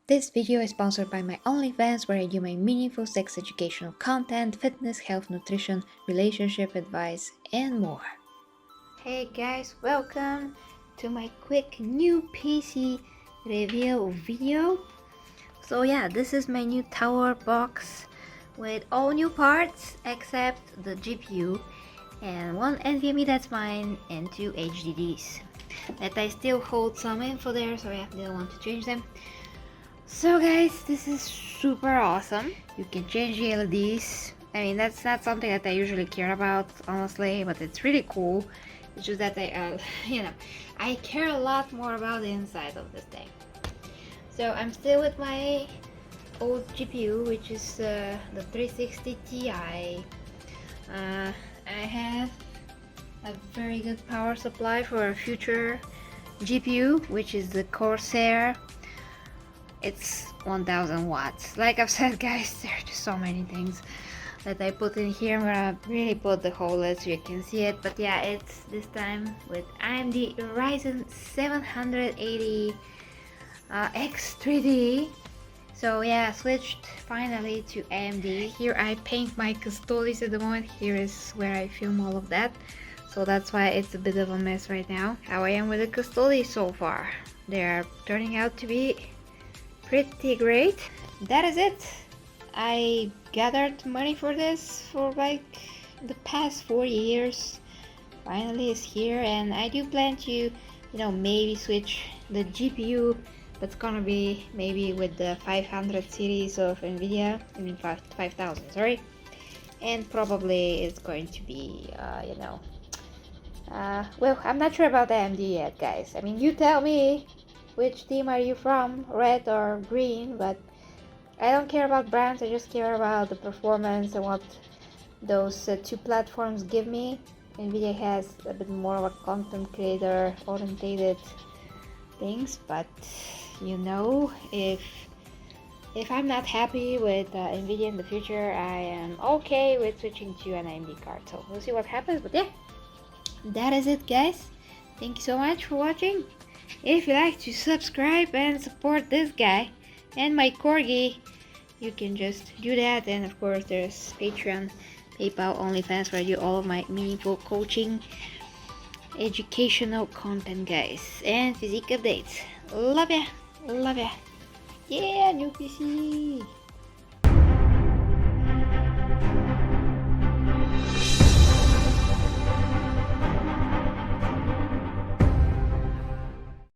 This video is sponsored by my OnlyFans, where I do my meaningful sex educational content, fitness, health, nutrition, relationship advice, and more. Hey guys, welcome to my quick new PC review video. So yeah, this is my new tower box with all new parts except the GPU and one NVMe that's mine and two HDDs that I still hold some info there, so I didn't want to change them. So guys, this is super awesome. You can change the LEDs. I mean, that's not something that I usually care about, honestly, but it's really cool. It's just that I care a lot more about the inside of this thing. So I'm still with my old GPU, which is the 360 Ti. I have a very good power supply for a future GPU, which is the Corsair. It's 1000 watts. Like I've said, guys, there are just so many things that I put in here. I'm gonna really put the whole list so you can see it. But yeah, it's this time with AMD Ryzen 780 X3D. So yeah, switched finally to AMD. Here I paint my custodes at the moment. Here is where I film all of that. So that's why it's a bit of a mess right now. How I am with the custodes so far. They are turning out to be pretty great. That is it. I gathered money for this for like the past 4 years. Finally it's here, and I do plan to, maybe switch the GPU, but it's gonna be maybe with the 500 series of NVIDIA. I mean 5000, sorry. And probably it's going to be, well, I'm not sure about AMD yet, guys. I mean, you tell me. Which team are you from, red or green? But I don't care about brands, I just care about the performance and what those two platforms give me. NVIDIA has a bit more of a content creator orientated things, but if I'm not happy with NVIDIA in the future, I am okay with switching to an AMD card. So we'll see what happens, but yeah, that is it, guys. Thank you so much for watching. If you like to subscribe and support this guy and my corgi, you can just do that. And of course there's Patreon, PayPal, OnlyFans, where I do all of my meaningful coaching, educational content, guys, and physique updates. Love ya, yeah, new PC.